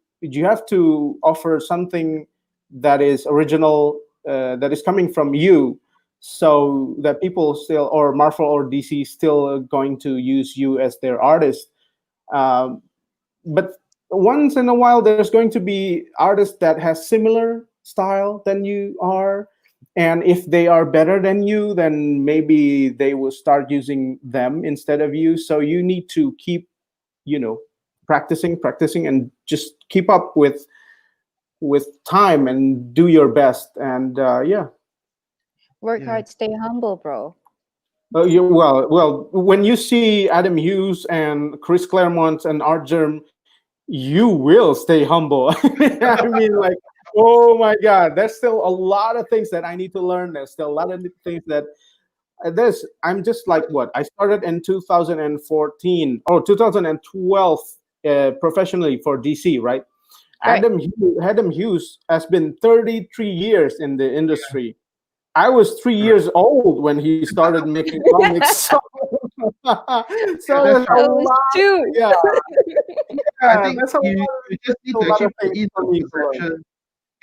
offer something that is original, that is coming from you, so that people still, or Marvel or DC, still going to use you as their artist. Um, but once in a while, there's going to be artists that has similar style than you are, and if they are better than you, then maybe they will start using them instead of you. So you need to keep, you know, practicing, and just keep up with time and do your best. And yeah. Work yeah. hard, stay humble, bro. Well, when you see Adam Hughes and Chris Claremont and Art Germ, you will stay humble. I mean, like, oh my God, there's still a lot of things that I need to learn. There's still a lot of things that there's. I'm just like what I started in 2014 or 2012 professionally for DC, right? Right. Adam Hughes has been 33 years in the industry. I was 3 years old when he started making comics. Yeah, So that's there's right. a I was lot. too. Yeah, I yeah, think that's a you just need to lot actually of put things in for the me to learn. perception.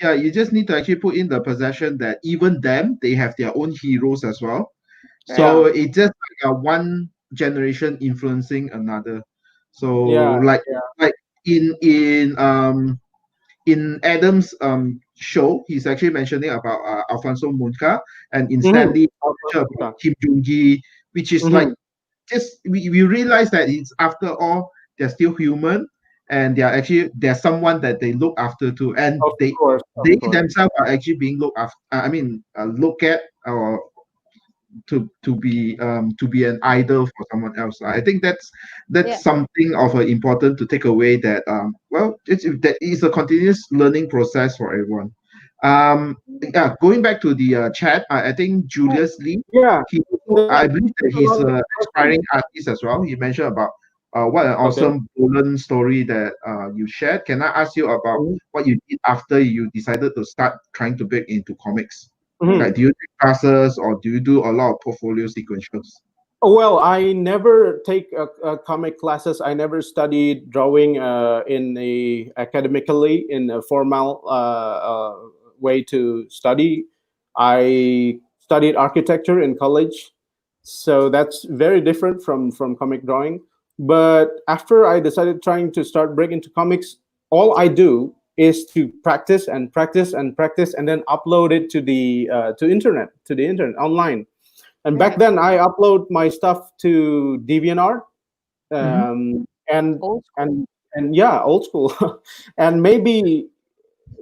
Yeah, you just need to actually put in the possession that even them, they have their own heroes as well. Right. So Yeah, it's just like a one generation influencing another. So yeah, like yeah. like in Adam's show, he's actually mentioning about Alfonso Munca, and in Mm-hmm. Stanley, mentioned about Kim Jong-gi, which is like Mm-hmm. just we realize that it's after all they're still human and they're actually there's someone that they look after too, and Of course, of they course. themselves are actually being looked after. I mean, look at or to be an idol for someone else. I think Yeah. that's something of important to take away. That well, that is a continuous learning process for everyone. Yeah, going back to the chat, I think Right. Julius Lee, Yeah, he also, there's I believe that a he's lot of an questions. aspiring artist as well. He mentioned about what an Okay. awesome Poland story that you shared. Can I ask you about Mhm. what you did after you decided to start trying to break into comics? Mm. Like, do you take classes or do you do a lot of portfolio sequentials? Well, I never take comic classes. I never studied drawing in a academically in a formal way to study. I studied architecture in college, so that's very different from comic drawing. But after I decided trying to start break into comics, all I do is to practice and practice and practice, and then upload it to the internet online. And back Right. then, I upload my stuff to DeviantArt, Mm-hmm. and Old school. and yeah, old school. And maybe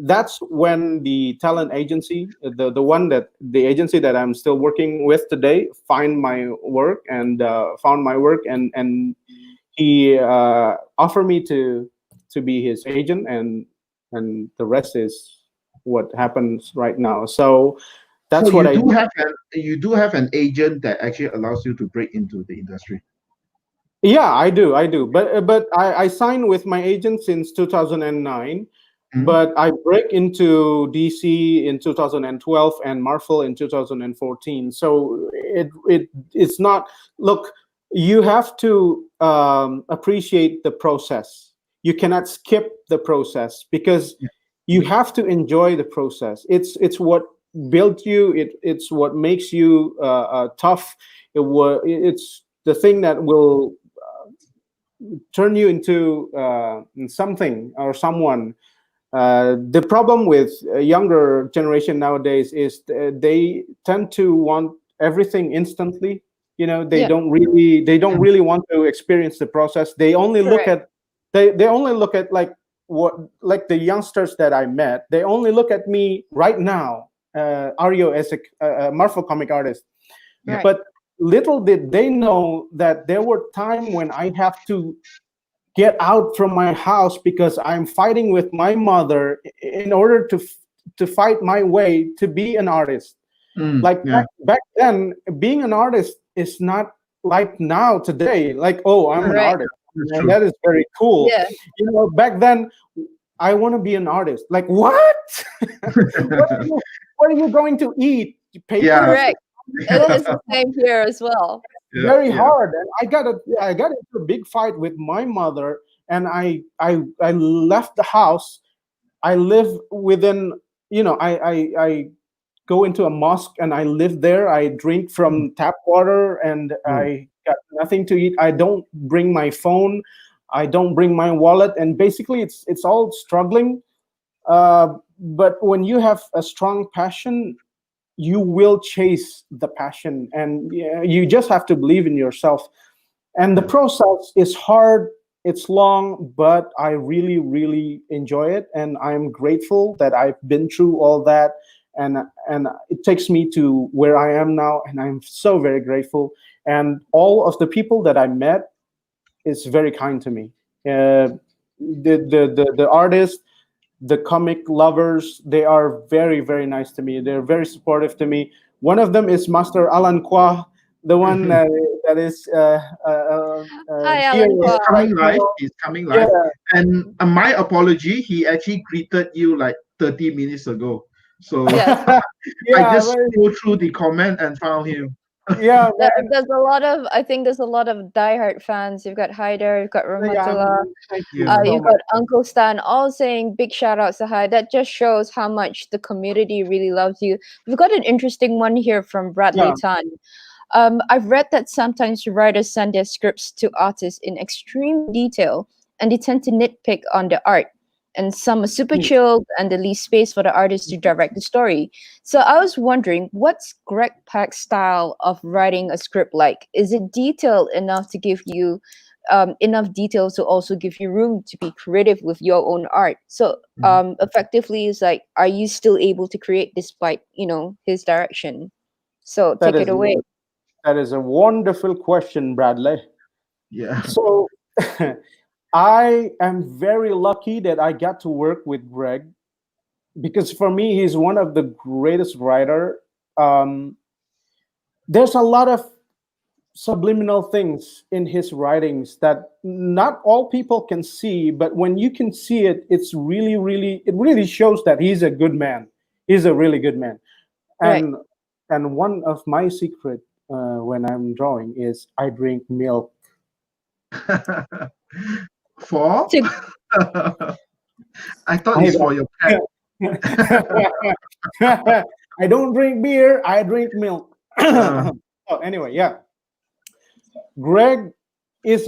that's when the talent agency, the agency that I'm still working with today, found my work, and he offered me to be his agent, and the rest is what happens right now. So So that's what I do. you do have an agent that actually allows you to break into the industry. Yeah, I do. But I signed with my agent since 2009. Mhm. But I break into DC in 2012 and Marvel in 2014. So it's not. Look, you have to appreciate the process. You cannot skip the process because Yeah. you have to enjoy the process. It's what built you. It's what makes you tough. It's the thing that will turn you into something or someone. The problem with younger generation nowadays is they tend to want everything instantly. Yeah, They don't really want to experience the process. correct. They only look at like the youngsters that I met. They only look at me right now, Ario, as a Marvel comic artist. Yeah. Right. But little did they know that there were times when I have to get out from my house because I'm fighting with my mother in order to fight my way to be an artist. Like Yeah. back then, being an artist is not like now today. Like, oh, I'm an Right. artist, That's and true. that is very cool. Yeah. Back then, I want to be an artist. Like, what? What are you going to eat? Yeah. Papers? Correct. It is the same here as well. Yeah. Very Yeah. hard, and I got into a big fight with my mother, and I left the house. I live within, I go into a mosque and I live there. I drink from tap water, and Oh. I got nothing to eat. I don't bring my phone, I don't bring my wallet, and basically it's all struggling. But when you have a strong passion, you will chase the passion, and yeah, you just have to believe in yourself. And the Yeah. process is hard, it's long, but I really really enjoy it, and I'm grateful that I've been through all that, and it takes me to where I am now, and I'm so very grateful. And all of the people that I met is very kind to me. The artists, the comic lovers, they are very very nice to me. They're very supportive to me. One of them is Master Alan Kwa, the one that is Hi, here Alan He's Kwa. coming right live. now. He's coming Yeah, live. And my apology, he actually greeted you like 30 minutes ago. So Yes. I yeah, just scrolled through the comment and found him. yeah, There's a lot of, I think there's a lot of diehard fans. You've got Haider, you've got yeah. Rahmatullah, Thank you Yeah. so you've much. got Uncle Stan, all saying big shout outs to Hai. That just shows how much the community really loves you. We've got an interesting one here from Bradley Yeah. Tan. I've read that sometimes writers send their scripts to artists in extreme detail and they tend to nitpick on the art. And some are super Mm. chilled and they leave space for the artist to direct the story. So I was wondering, what's Greg Pak's style of writing a script like? Is it detailed enough to give you enough details to also give you room to be creative with your own art? So Mhm. effectively, it's like, are you still able to create despite his direction? So That take is it away. that is a wonderful question, Bradley. Yeah. So I am very lucky that I got to work with Greg, because for me he's one of the greatest writer. Um, there's a lot of subliminal things in his writings that not all people can see, but when you can see it, it really shows that he's a good man. He's a really good man. Right. And one of my secret when I'm drawing is I drink milk. For? To I thought I it's for your pet. I don't drink beer, I drink milk. Uh, Oh, anyway, yeah. Greg is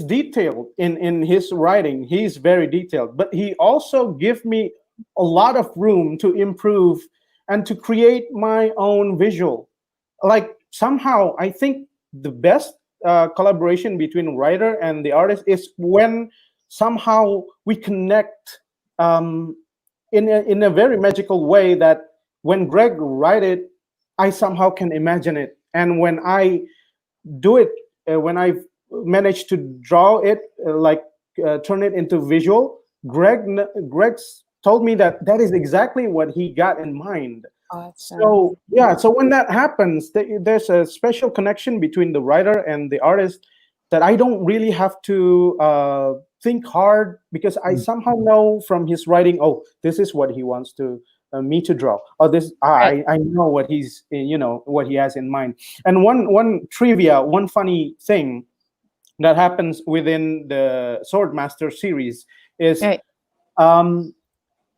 detailed in his writing. He's very detailed, but he also give me a lot of room to improve and to create my own visual. Like somehow, I think the best collaboration between writer and the artist is when somehow we connect um, in a very magical way that when Greg write it, I somehow can imagine it, and when I do it, when I manage to draw it, turn it into visual, Greg's told me that that is exactly what he got in mind. Awesome. So yeah, so when that happens, there's a special connection between the writer and the artist that I don't really have to think hard, because I somehow know from his writing, oh, this is what he wants to me to draw. Or this, Right. I know what he's, what he has in mind. And one trivia, one funny thing that happens within the Swordmaster series is, Right. um,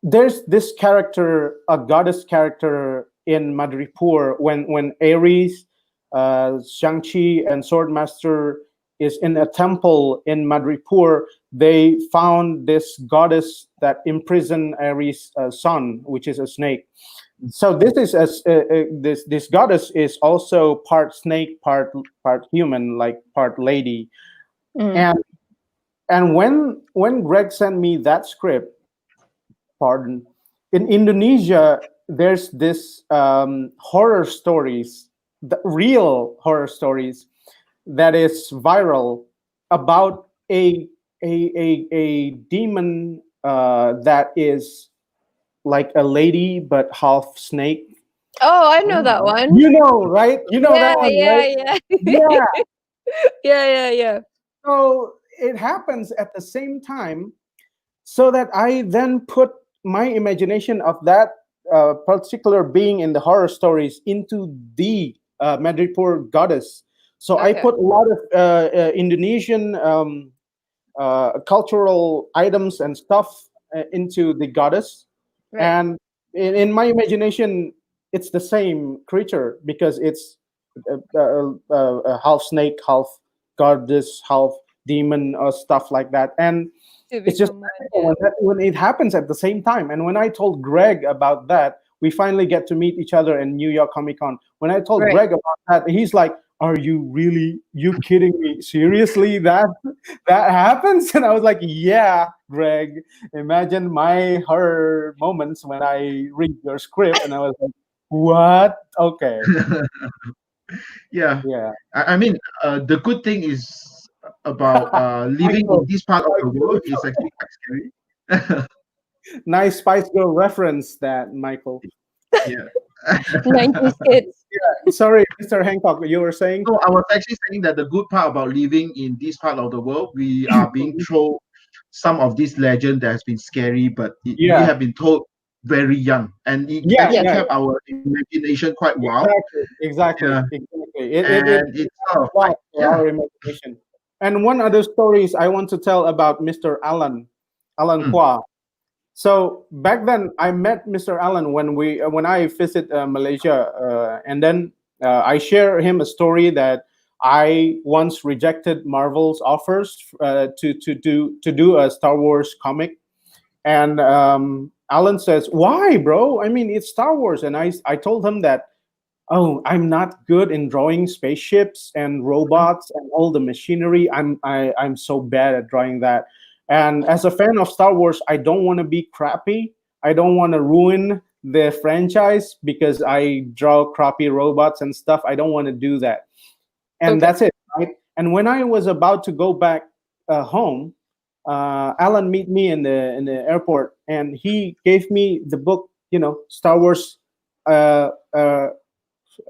there's this character, a goddess character in Madripoor, when Ares, Shang-Chi, and Swordmaster is in a temple in Madripoor. They found this goddess that imprisoned Ares' son, which is a snake. So this is this goddess is also part snake, part human, like part lady. Mm. And when Greg sent me that script, pardon, in Indonesia, there's this horror stories, the real horror stories, that is viral about a demon that is like a lady but half snake. Oh, I know that one. You know, right? You know that one, Yeah, right? yeah. Yeah. Yeah. So it happens at the same time, so that I then put my imagination of that particular being in the horror stories into the Madripoor goddess. So I Okay. put a lot of Indonesian cultural items and stuff into the goddess, Right. and in my imagination, it's the same creature, because it's half snake, half goddess, half demon, or stuff like that. And To it's just become one. magical Yeah. when it happens at the same time. And when I told Greg about that, we finally get to meet each other in New York Comic Con. When I told Right. Greg about that, he's like, "Are you kidding me? Seriously, that happens?" And I was like, "Yeah, Greg. Imagine my horror moments when I read your script." And I was like, "What? Okay, Yeah. yeah." I mean, the good thing is about living in Michael, this part of the world is actually quite scary. nice Spice Girl reference, that Michael. Yeah. 90s kids. Sorry, Mr. Hancock, you were saying? So I was actually saying that the good part about living in this part of the world, we are being told some of this legend that has been scary, but we Yeah, have been told very young, and it yeah, actually Yes. yeah. kept our imagination quite wild. Exactly. Yeah, It and it's sort of a like lot for yeah. our imagination. And one other stories I want to tell about Mr. Alan Mm, Kwa. So back then, I met Mr. Allen when I visit Malaysia, and then I share him a story that I once rejected Marvel's offers to do a Star Wars comic, and Alan says, "Why, bro? I mean, it's Star Wars." And I told him that, oh, I'm not good in drawing spaceships and mm, robots and all the machinery. I'm so bad at drawing that. And as a fan of Star Wars, I don't want to be crappy. I don't want to ruin the franchise because I draw crappy robots and stuff. I don't want to do that. And Okay. that's it, right? And when I was about to go back home, Alan meet me in the airport, and he gave me the book, Star Wars uh, uh,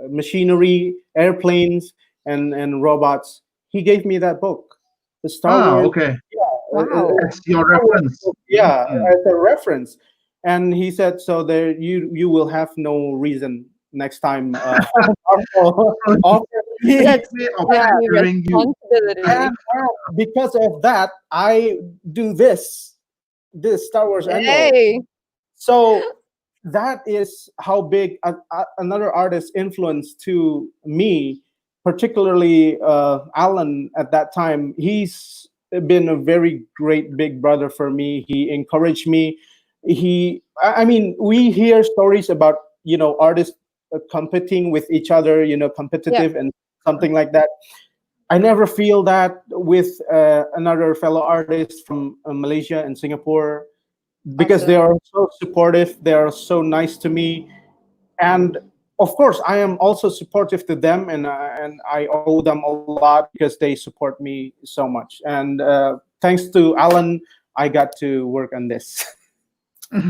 machinery, airplanes, and robots. He gave me that book, the Star ah, Wars. okay. Wow. That's your Star Wars reference. book, yeah, Mm. as a reference. And he said, "So there, you will have no reason next time Marvel So he offer me." his That's way of heavy flattering you. responsibility. And because of that, I do this Star Wars annual. Hey. So that is how big another artist influence to me, particularly Alan at that time. He's been a very great big brother for me. He encouraged me. I mean, we hear stories about artists competing with each other, Yeah. competitive and something like that. I never feel that with another fellow artist from Malaysia and Singapore. because they Awesome. are so supportive. They are so nice to me, and of course, I am also supportive to them, and I owe them a lot because they support me so much. And thanks to Alan, I got to work on this.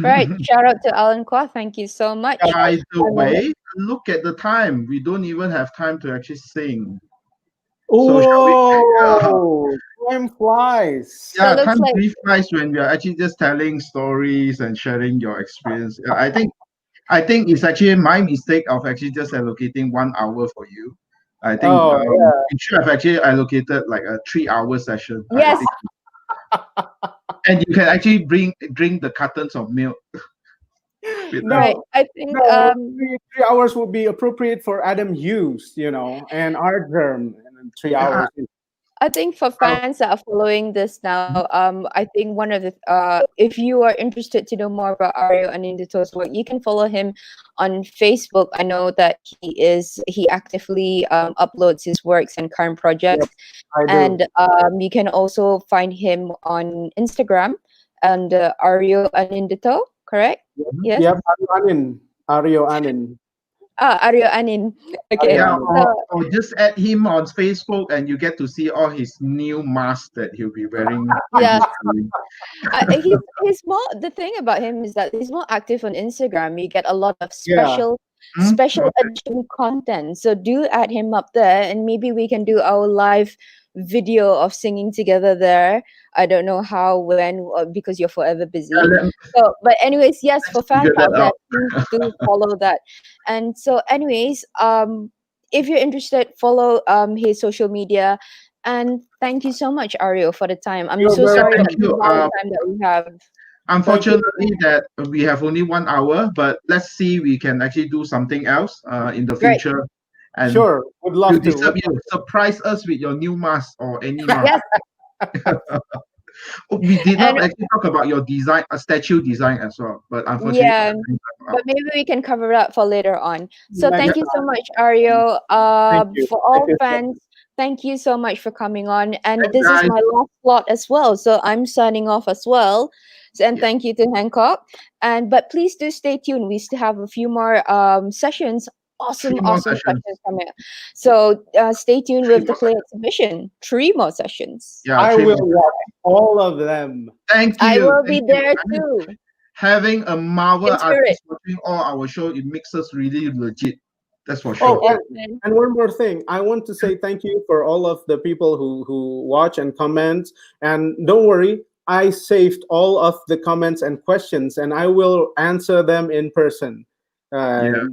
Right. Shout out to Alan Kwa. Thank you so much. By the And way, look at the time. We don't even have time to actually sing. So shall we? Oh, time flies. so it Yeah, looks time like really flies when we are actually just telling stories and sharing your experience. I think it's actually my mistake of actually just allocating 1 hour for you. I think Oh yeah. we should have actually allocated like a 3 hour session. I yes, think, and you can actually drink the cartons of milk with us. right. No, I think no, 3 hours would be appropriate for Adam Hughes, and our term, and Yeah, 3 hours. I think for uh, fans that are following this now, I think one of the if you are interested to know more about Ario Anindito's work, you can follow him on Facebook. I know that he actively uploads his works and current Yep, projects, I do. and you can also find him on Instagram and Ario Anindito, correct? mhm. Yes. Yep, Ario Anin. Ario Anin. Ario Anin. Ario Okay. Yeah, Anin. So or just add him on Facebook and you get to see all his new masks that he'll be wearing in yeah, his stream. he's more the thing about him is that he's more active on Instagram. You get a lot of Yeah. Hmm? special Okay. edition content. So do add him up there, and maybe we can do our live video of singing together there. I don't know how, when, because you're forever Yeah, busy. So, but anyways, yes, for let's fans figure out that there, out. please do follow that. And so, anyways, if you're interested, follow his social media. And thank you so much, Ario, for the time. I'm You're so very Yeah, sorry thank that this you. is all the time that we have. Thank you. Unfortunately, that we have only 1 hour, but let's see we can actually do something else in the Great. future. And Sure. Would you love to. deserve you surprise us with your new mask or any mask. Yes. We did not And actually talk about your design, a statue design as well, but unfortunately, yeah, but maybe we can cover that for later on. So Next thank you so time. much, Ario. Thank you. For Thank all you so much. fans, thank you so much for coming on. And thanks, this is guys. my last slot as well, so I'm signing off as well. So, and Yeah, thank you to Hancock. And but please do stay tuned. We still have a few more sessions. three Awesome, more awesome sessions. sessions coming up. So stay tuned Three with the more play sessions. exhibition. 3 more sessions. Yeah, I three will more. watch all of them. Thank I you. will be Thank you. there I mean, too having a Marvel in spirit. artist watching all our show, it makes us really legit. That's for Oh, sure. Yes, and, man. and one more thing. I want to say thank you for all of the people who watch and comment. And don't worry, I saved all of the comments and questions, and I will answer them in person. Yeah.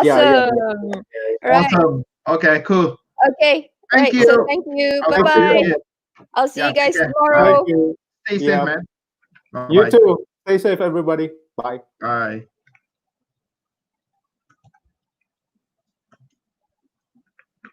Yeah, yeah. Awesome. Right. Awesome. Okay, cool. Okay. Thank Right. So you. thank you. I'll Bye talk Thank to you you so bye. much. again. I'll see Yeah, you take guys care. Thank tomorrow. you. Stay safe, Yeah. man. You Bye-bye. too. Stay safe, everybody. Bye. Bye.